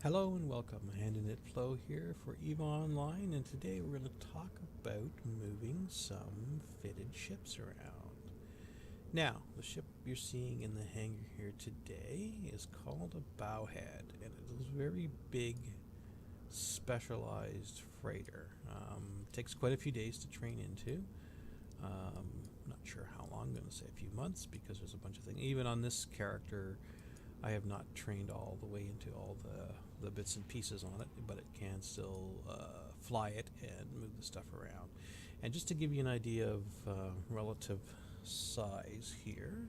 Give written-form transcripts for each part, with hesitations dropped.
Hello and welcome. AHandinitFlo here for EVA Online, and today we're going to talk about moving some fitted ships around. Now, the ship you're seeing in the hangar here today is called a Bowhead, and it is a very big, specialized freighter. It takes quite a few days to train into. Not sure how long, I'm going to say a few months, because there's a bunch of things. Even on this character, I have not trained all the way into all the bits and pieces on it, but it can still fly it and move the stuff around. And just to give you an idea of relative size here,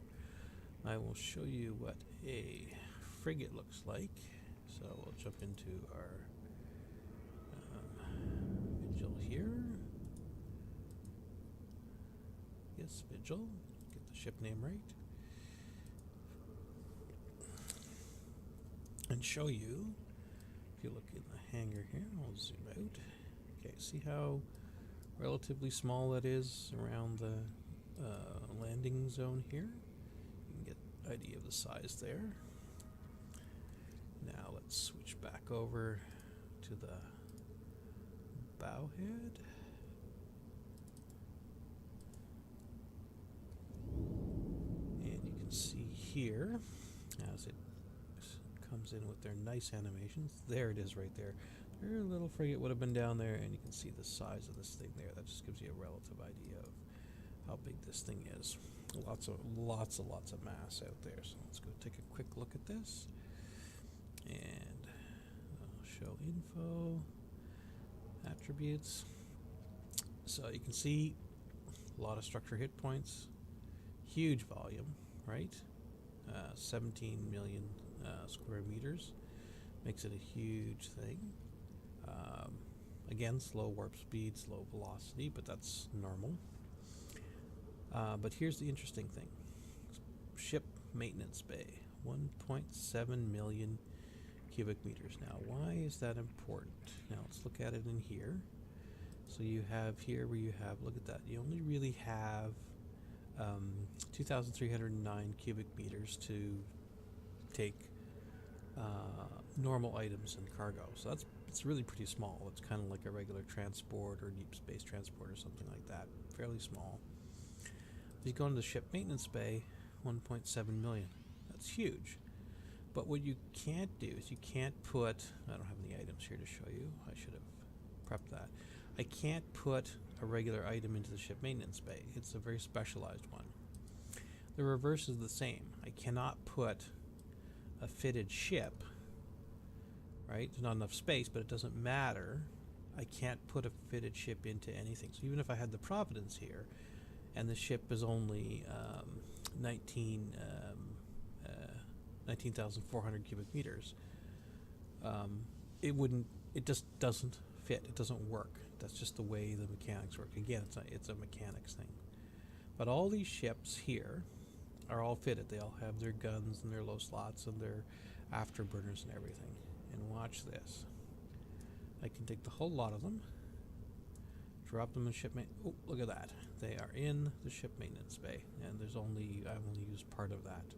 I will show you what a frigate looks like. So we'll jump into our Vigil here. Yes, Vigil. Get the ship name right. And show you, if you look in the hangar here, I'll zoom out. Okay, see how relatively small that is around the landing zone here? You can get an idea of the size there. Now let's switch back over to the Bowhead. And you can see here, as it comes in with their nice animations. There it is right there. Their little frigate would have been down there, and you can see the size of this thing there. That just gives you a relative idea of how big this thing is. Lots of mass out there. So let's go take a quick look at this. And I'll show info, attributes. So you can see a lot of structure hit points, huge volume, right? 17 million square meters makes it a huge thing. Again, slow warp speed, slow velocity, but that's normal. But here's the interesting thing. Ship maintenance bay, 1.7 million cubic meters. Now, why is that important? Now, let's look at it in here. So you have here where you have, look at that, you only really have 2,309 cubic meters to take normal items and cargo. So it's really pretty small. It's kind of like a regular transport or deep space transport or something like that. Fairly small. If you go into the ship maintenance bay, 1.7 million. That's huge. But what you can't do is you can't put, I don't have any items here to show you. I should have prepped that. I can't put a regular item into the ship maintenance bay. It's a very specialized one. The reverse is the same. I cannot put a fitted ship, right? There's not enough space, but it doesn't matter. I can't put a fitted ship into anything. So even if I had the Providence here, and the ship is only 19,400 cubic meters, it just doesn't fit. It doesn't work. That's just the way the mechanics work. Again, it's a mechanics thing. But all these ships here are all fitted. They all have their guns and their low slots and their afterburners and everything. And watch this. I can take the whole lot of them, drop them in ship maintenance. Oh, look at that. They are in the ship maintenance bay, and I've only used part of that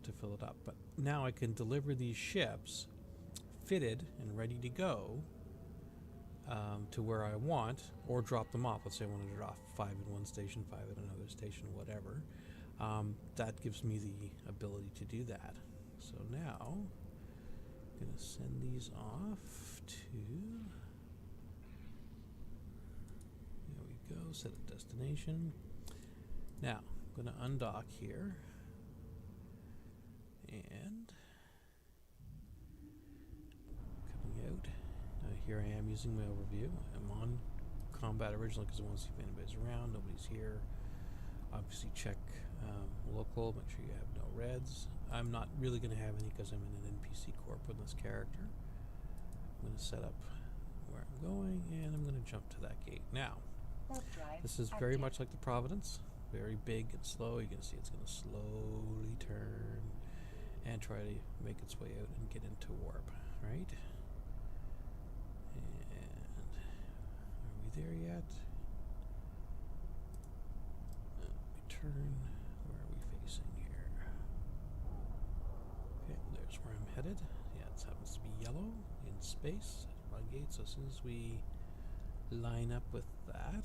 to fill it up. But now I can deliver these ships fitted and ready to go to where I want, or drop them off. Let's say I want to drop 5 in one station, 5 at another station, whatever. That gives me the ability to do that. So now I'm going to send these off to, there we go, set a destination. Now I'm going to undock here, and coming out. Here I am using my overview. I'm on combat originally because I want to see if anybody's around. Nobody's here. Obviously check local, make sure you have no reds. I'm not really going to have any because I'm in an NPC corp with this character. I'm going to set up where I'm going, and I'm going to jump to that gate. Now, this is very much like the Providence. Very big and slow. You can see it's going to slowly turn and try to make its way out and get into warp, right? And are we there yet? We turn. Where are we facing here? Okay, there's where I'm headed. Yeah, it happens to be yellow. space, run gate. So as soon as we line up with that,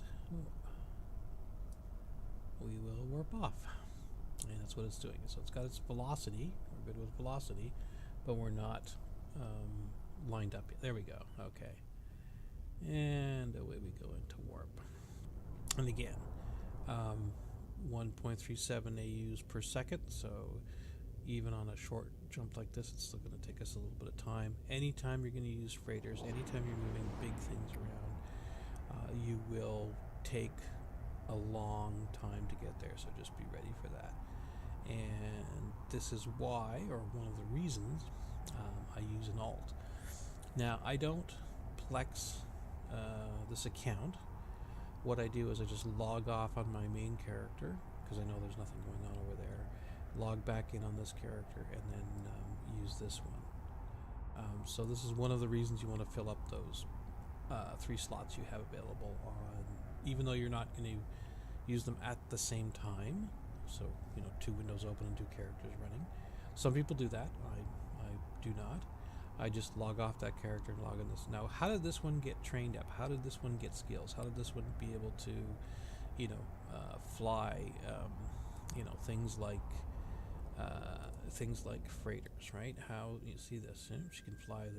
we will warp off. And that's what it's doing. So it's got its velocity. We're good with velocity, but we're not lined up yet. There we go. Okay. And away we go into warp. And again, 1.37 AUs per second. So even on a short jump like this, it's still going to take us a little bit of time. Anytime you're going to use freighters, anytime you're moving big things around, you will take a long time to get there. So just be ready for that. And this is why, or one of the reasons, I use an alt. Now, I don't plex this account. What I do is I just log off on my main character, because I know there's nothing going on over there, log back in on this character, and then use this one. So this is one of the reasons you want to fill up those 3 slots you have available on, even though you're not going to use them at the same time. So, 2 windows open and 2 characters running. Some people do that. I do not. I just log off that character and log in this. Now, how did this one get trained up? How did this one get skills? How did this one be able to, fly, things like freighters, right? How you see this? She can fly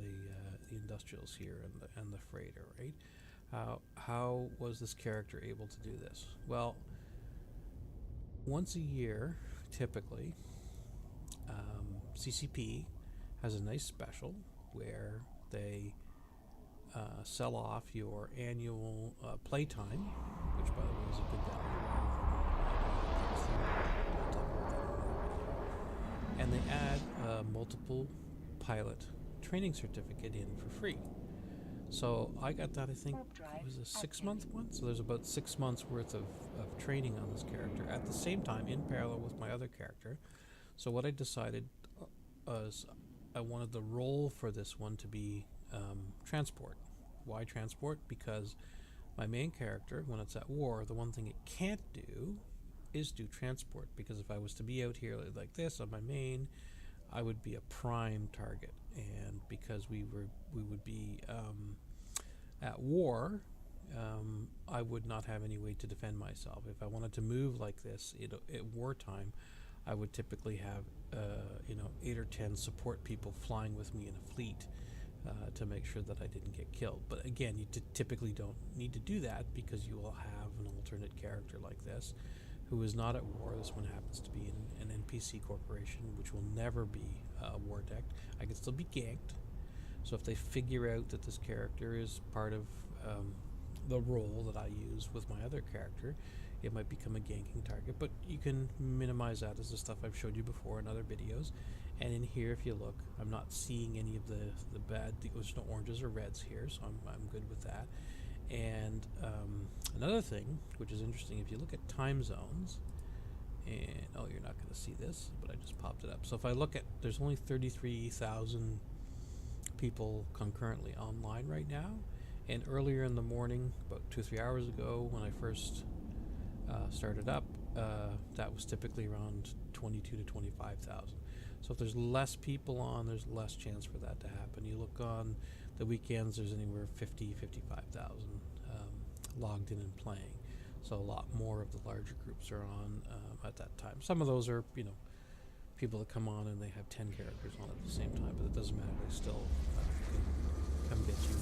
the industrials here and the freighter, right? How was this character able to do this? Well, once a year, typically, CCP has a nice special where they sell off your annual playtime, which, by the way, is a good value, and they add a multiple pilot training certificate in for free. So I got that, I think it was a 6-month one. So there's about 6 months worth of training on this character at the same time in parallel with my other character. So what I decided was I wanted the role for this one to be transport. Why transport? Because my main character, when it's at war, the one thing it can't do is do transport. Because if I was to be out here like this on my main, I would be a prime target, and because we would be at war, I would not have any way to defend myself. If I wanted to move like this at wartime, I would typically have 8 or 10 support people flying with me in a fleet to make sure that I didn't get killed. But again, you typically don't need to do that, because you will have an alternate character like this who is not at war. This one happens to be an NPC corporation, which will never be war decked. I can still be ganked. So if they figure out that this character is part of the role that I use with my other character, it might become a ganking target. But you can minimize that as the stuff I've showed you before in other videos. And in here, if you look, I'm not seeing any of the bad, there's no oranges or reds here, so I'm good with that. And another thing, which is interesting, if you look at time zones, and you're not going to see this, but I just popped it up. So if I look at, there's only 33,000 people concurrently online right now, and earlier in the morning, about 2 or 3 hours ago, when I first started up, that was typically around 22 to 25,000. So if there's less people on, there's less chance for that to happen. You look on the weekends, there's anywhere 55,000 logged in and playing. So a lot more of the larger groups are on at that time. Some of those are, people that come on and they have 10 characters on at the same time, but it doesn't matter. They still can come get you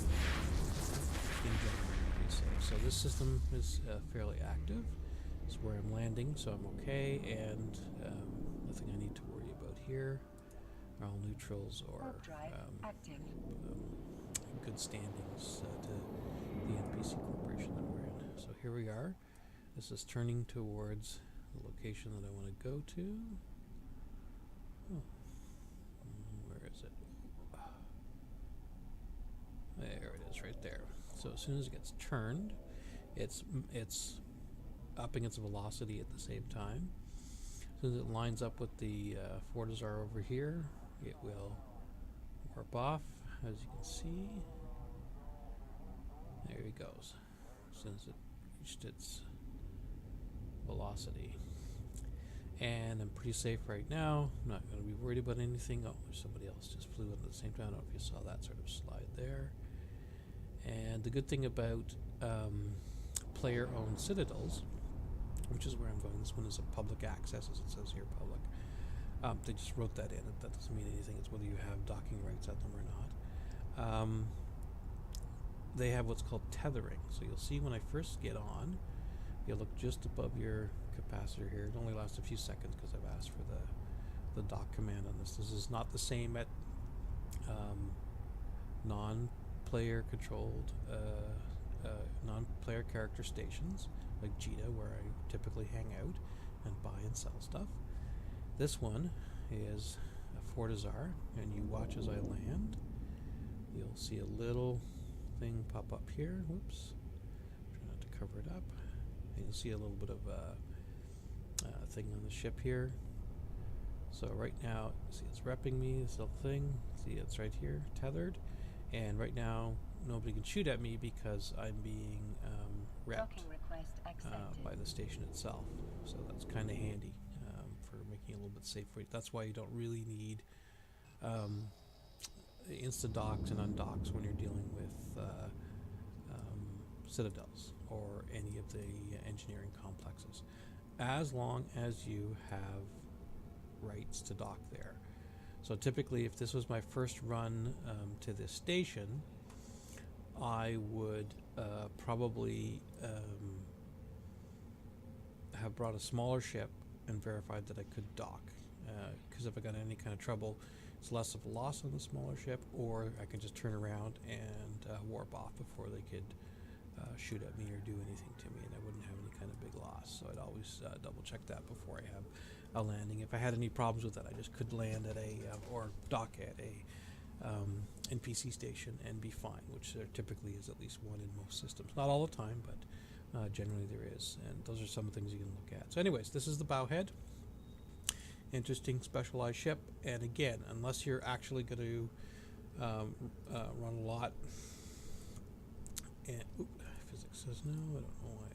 in general, pretty safe. So this system is fairly active. It's where I'm landing, so I'm okay, and nothing I need to worry about here. Are all neutrals or good standings to the NPC corporation that we're in. So here we are. This is turning towards the location that I want to go to. Where is it? There it is, right there. So as soon as it gets turned, it's upping its velocity at the same time. As soon as it lines up with the Fortizar over here, it will warp off, as you can see. There he goes. As soon as it reached its velocity. And I'm pretty safe right now. I'm not going to be worried about anything. Oh, there's somebody else just flew in at the same time. I don't know if you saw that sort of slide there. And the good thing about player-owned citadels, which is where I'm going, this one is a public access, as it says here, public. They just wrote that in. That doesn't mean anything. It's whether you have docking rights at them or not. They have what's called tethering. So you'll see when I first get on, you'll look just above your capacitor here. It only lasts a few seconds because I've asked for the dock command on this. This is not the same at non-player controlled, non-player character stations like Jita, where I typically hang out and buy and sell stuff. This one is a Fortizar, and you watch as I land. You'll see a little thing pop up here. Whoops. Try not to cover it up. And you'll see a little bit of a thing on the ship here. So right now, see it's repping me, this little thing. See it's right here, tethered. And right now, nobody can shoot at me because I'm being repped by the station itself. So that's kind of handy for making it a little bit safer. That's why you don't really need instant docks and undocks when you're dealing with citadels or any of the engineering complexes, as long as you have rights to dock there. So typically, if this was my first run to this station, I would probably have brought a smaller ship and verified that I could dock, because if I got any kind of trouble, it's less of a loss on the smaller ship, or I can just turn around and warp off before they could shoot at me or do anything to me, and I wouldn't have any kind of big loss. So I'd always double check that before I have a landing. If I had any problems with that, I just could land at a or dock at a NPC station and be fine, which there typically is at least one in most systems. Not all the time, but generally there is, and those are some things you can look at. So anyways, this is the Bowhead. Interesting specialized ship, and again, unless you're actually going to run a lot, and physics says no, I don't know why.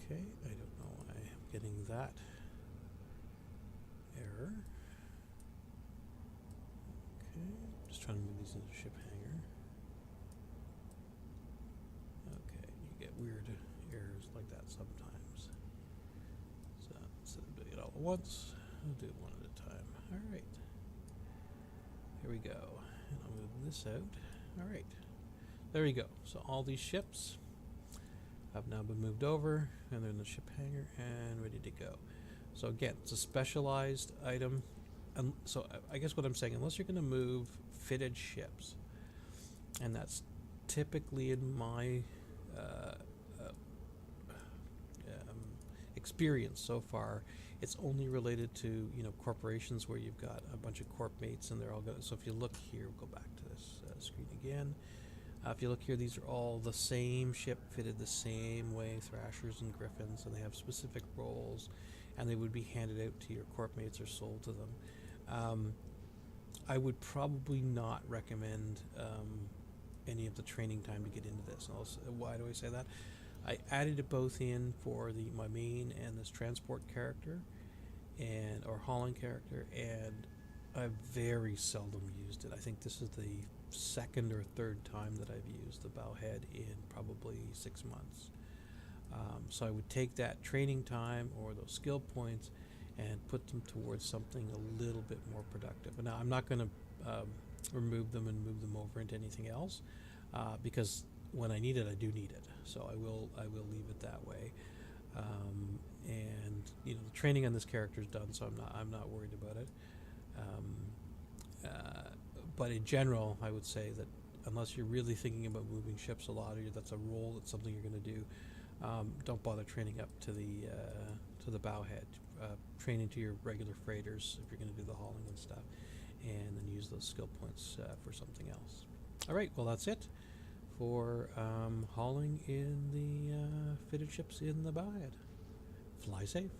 Okay, I don't know why I'm getting that error. Okay, just trying to move these into ship hangar. Okay, you get weird errors like that sometimes. So instead of doing it all at once, I'll do it one at a time. All right. Here we go. And I'll move this out. All right. There you go. So all these ships have now been moved over, and they're in the ship hangar and ready to go. So again, it's a specialized item. So I guess what I'm saying, unless you're going to move fitted ships, and that's typically in my experience so far, it's only related to corporations where you've got a bunch of corp mates and they're all going. So if you look here, we'll go back to this screen again. If you look here, these are all the same ship, fitted the same way, Thrashers and Griffins, and they have specific roles, and they would be handed out to your corp mates or sold to them. I would probably not recommend any of the training time to get into this. Why do I say that? I added it both in for my main and this transport character, or hauling character, and I've very seldom used it. I think this is the second or third time that I've used the Bowhead in probably 6 months. So I would take that training time or those skill points and put them towards something a little bit more productive. And now I'm not going to remove them and move them over into anything else, because when I need it, I do need it. So I will leave it that way. And the training on this character is done, so I'm not worried about it. But in general, I would say that unless you're really thinking about moving ships a lot, or that's a role, that's something you're going to do, don't bother training up to the Bowhead. Train into your regular freighters if you're going to do the hauling and stuff, and then use those skill points for something else. All right, well that's it for hauling in the fitted ships in the Bowhead. Fly safe.